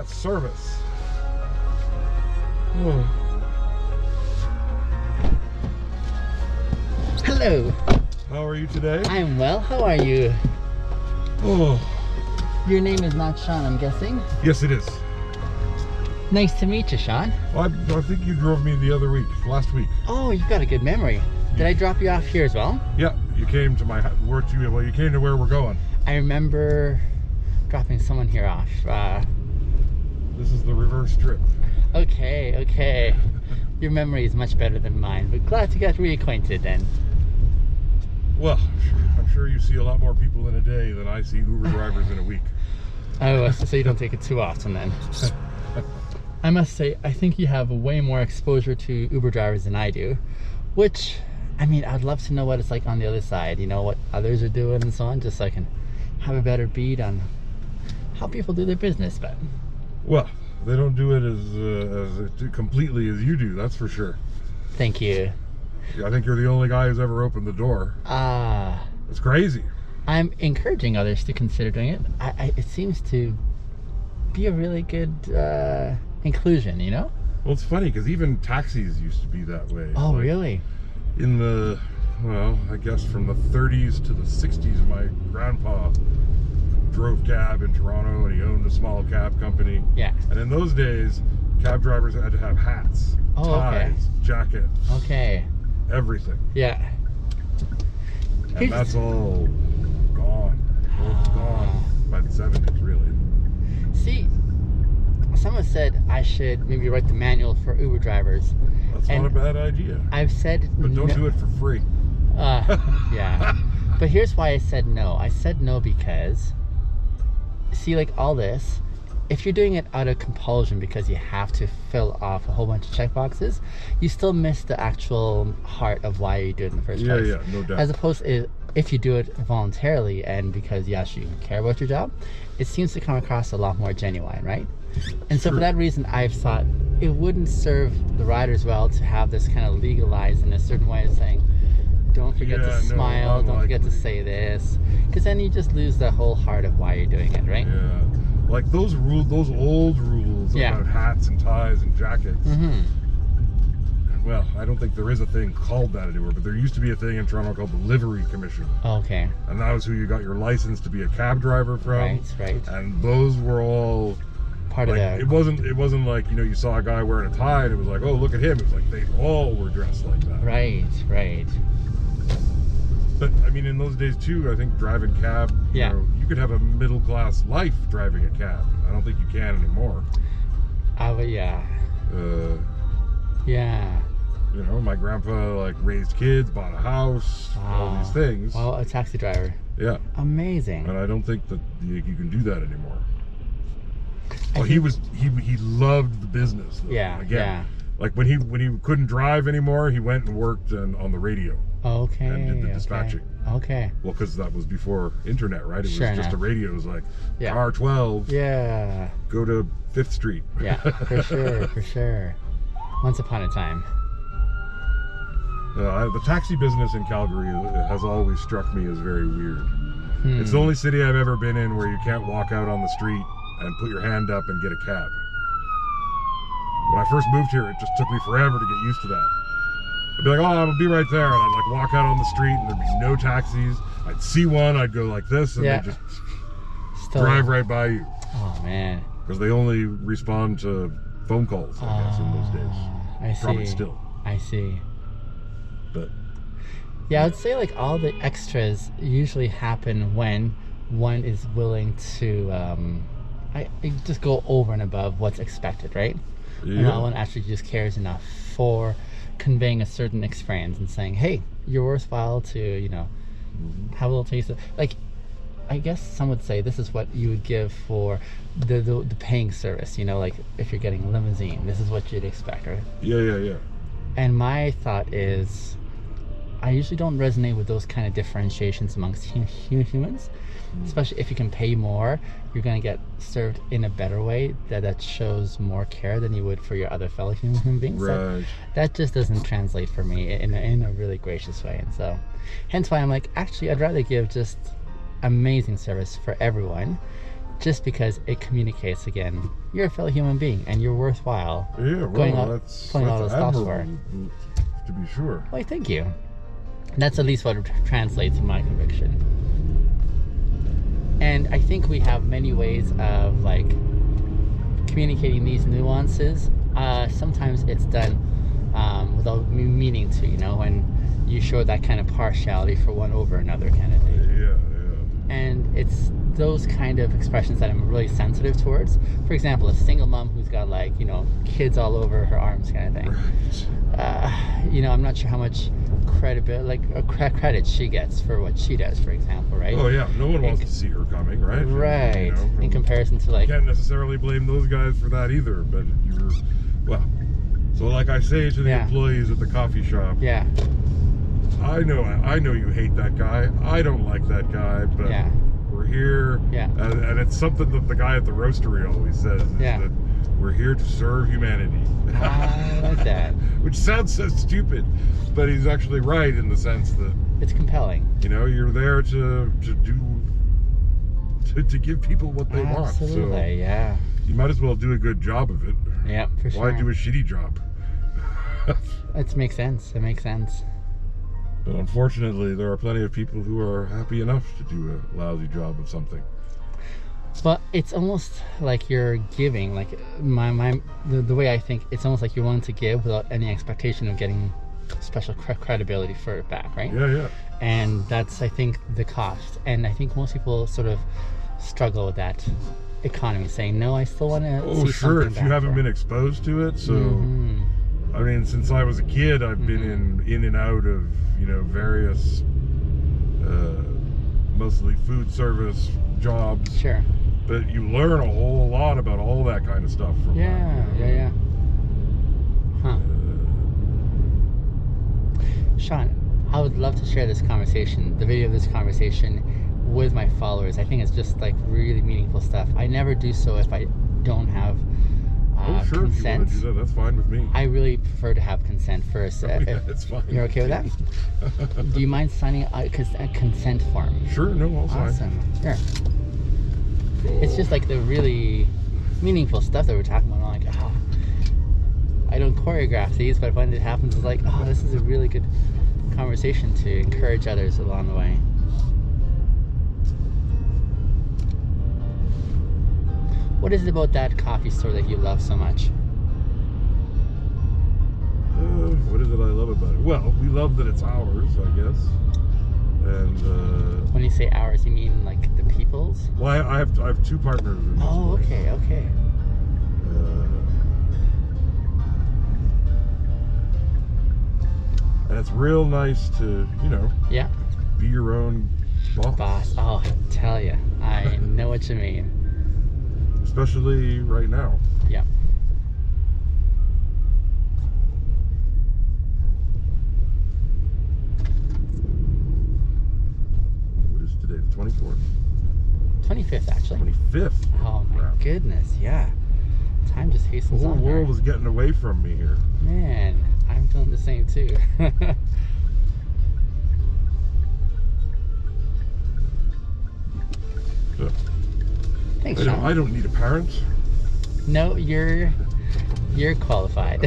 service. Oh. Hello. How are you today? I'm well. How are you? Oh. Your name is not Sean, I'm guessing? Yes, it is. Nice to meet you, Sean. Well, I think you drove me the other week, last week. Oh, you've got a good memory. Did I drop you off here as well? Yeah, you came to my you came to where we're going. I remember dropping someone here off. This is the reverse trip. Okay. Your memory is much better than mine, but glad to get reacquainted then. Well, I'm sure you see a lot more people in a day than I see Uber drivers in a week. Oh, so you don't take it too often then. I must say, I think you have way more exposure to Uber drivers than I do, which, I mean, I'd love to know what it's like on the other side, you know, what others are doing and so on, just so I can have a better beat on how people do their business. But well, they don't do it as completely as you do, that's for sure. Thank you. I think you're the only guy who's ever opened the door. It's crazy. I'm encouraging others to consider doing it. It seems to be a really good inclusion, you know? Well, it's funny because even taxis used to be that way. Oh, like, really? In the, well, I guess from the 30s to the 60s, my grandpa drove cab in Toronto and he owned a small cab company. Yeah. And in those days, cab drivers had to have hats, ties, jackets. Okay. Everything. Yeah. And that's all gone. Well, it's gone by the 70s, really. See, someone said I should maybe write the manual for Uber drivers. That's not a bad idea. I've said but don't do it for free. Yeah. But here's why I said no. I said no because, see, like all this, if you're doing it out of compulsion because you have to fill off a whole bunch of checkboxes, you still miss the actual heart of why you do it in the first place. Yeah, no doubt. As opposed to if you do it voluntarily and because, yes, you care about your job, it seems to come across a lot more genuine, right? And so for that reason, I've thought it wouldn't serve the riders well to have this kind of legalized in a certain way of saying, don't forget to smile, don't forget to say this, because then you just lose the whole heart of why you're doing it, right? Yeah. Like those old rules about hats and ties and jackets. Well, I don't think there is a thing called that anymore, but there used to be a thing in Toronto called the Livery Commission. Okay. And that was who you got your license to be a cab driver from. Right. And those were all part like, of that. It wasn't like, you know, you saw a guy wearing a tie and it was like, oh, look at him. It was like they all were dressed like that. Right. But I mean, in those days too, I think driving cab, you know, you could have a middle class life driving a cab. I don't think you can anymore. Yeah. You know, my grandpa like raised kids, bought a house, all these things. Well, a taxi driver. Yeah. Amazing. And I don't think that you can do that anymore. Well, he loved the business. Though. Yeah. Like when he couldn't drive anymore, he went and worked on the radio. Okay. And did the dispatching. Okay. Well, because that was before internet, right? It was just a radio. It was like R12. Yeah. Go to 5th Street. Yeah, for sure. Once upon a time. The taxi business in Calgary has always struck me as very weird. It's the only city I've ever been in where you can't walk out on the street and put your hand up and get a cab. When I first moved here, it just took me forever to get used to that. I'd be like, oh, I'll be right there. And I'd like walk out on the street and there'd be no taxis. I'd see one, I'd go like this and they'd just drive right by you. Oh, man. Because they only respond to phone calls, I guess, in those days. I see. Probably still. I see. But yeah, I would say like all the extras usually happen when one is willing to I just go over and above what's expected, right? Yeah. And that one actually just cares enough for conveying a certain experience and saying, hey, you're worthwhile to, you know, have a little taste of, like, I guess some would say this is what you would give for the paying service, you know, like if you're getting a limousine, this is what you'd expect, right? Yeah. And my thought is, I usually don't resonate with those kind of differentiations amongst humans, especially if you can pay more, you're going to get served in a better way that shows more care than you would for your other fellow human beings. Right. That just doesn't translate for me in a really gracious way. And so hence why I'm like, actually, I'd rather give just amazing service for everyone, just because it communicates again, you're a fellow human being and you're worthwhile. Yeah, Going well, out- that's pulling all those stops for admirable, to be sure. Why, thank you. That's at least what it translates in my conviction. And I think we have many ways of like communicating these nuances. Sometimes it's done without meaning to, you know, when you show that kind of partiality for one over another kind of thing. Yeah. And it's those kind of expressions that I'm really sensitive towards. For example, a single mom who's got like, you know, kids all over her arms kind of thing. Right. You know, I'm not sure how much credit she gets for what she does, for example, right? Oh yeah, no one wants to see her coming, right? Right. You know, In comparison to like, you can't necessarily blame those guys for that either, but so like I say to the Yeah. employees at the coffee shop, yeah, I know you hate that guy. I don't like that guy, but yeah, we're here. Yeah. And it's something that the guy at the roastery always says, is Yeah. that we're here to serve humanity. I like that. Which sounds so stupid, but he's actually right in the sense that, It's compelling. you know, you're there to give people what they want. So Absolutely, yeah. you might as well do a good job of it. Yeah, for sure. Why do a shitty job? It makes sense. It makes sense. But unfortunately, there are plenty of people who are happy enough to do a lousy job of something. But it's almost like you're giving, like the way I think, it's almost like you're willing to give without any expectation of getting special credibility for it back, right? Yeah. And that's, I think, the cost. And I think most people sort of struggle with that economy, saying, no, I still want to Oh, see sure, something if you back haven't for been it. exposed to it. So, Mhm. I mean, since I was a kid, I've been in and out of, you know, various, mostly food service jobs. Sure. But you learn a whole lot about all that kind of stuff from Yeah, that. You know? yeah. Huh. Sean, I would love to share this conversation, the video of this conversation, with my followers. I think it's just like really meaningful stuff. I never do so if I don't have Oh, sure, if you consent. want to do that, that's fine with me. I really prefer to have consent first. Oh, yeah, it's fine. You're okay with that? Do you mind signing a consent form? Sure, no, I'll sign. Awesome. Sure. It's just like the really meaningful stuff that we're talking about. I'm like, oh, I don't choreograph these, but when it happens, it's like, oh, this is a really good conversation to encourage others along the way. What is it about that coffee store that you love so much? What is it I love about it? Well, we love that it's ours, I guess. And When you say ours, you mean like the people's? well, I have two partners in this Oh, place. okay. And it's real nice to, you know, Yeah. be your own Boss. Oh, I tell you, I know what you mean. Especially right now. Yeah. What is today? The 24th? 25th, actually. 25th. Oh my Crap. goodness, yeah. Time just The hastens whole on. world Here. is getting away from me here. Man, I'm feeling the same too. So, Thanks, I Sean. don't need a parent. No, you're qualified.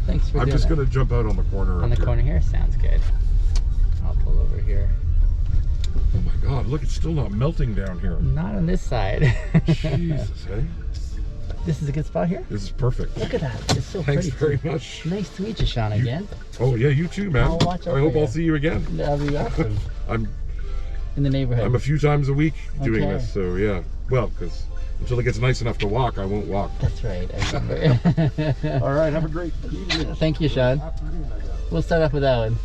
Thanks for I'm doing just that. gonna jump out on the corner. On up the here. corner here, sounds good. I'll pull over here. Oh my God! Look, it's still not melting down here. Not on this side. Jesus, hey. This is a good spot here. This is perfect. Look at that. It's so Thanks pretty. very much. Nice to meet you, Sean, again. Oh yeah, you too, man. I'll watch I over hope you. I'll see you again. That'll be awesome. I'm In the neighborhood. a few times a week doing Okay. this, so yeah. Well, because until it gets nice enough to walk, I won't walk. That's right. I remember. All right, have a great evening. Thank you, Sean. Afternoon, I guess. We'll start off with that one.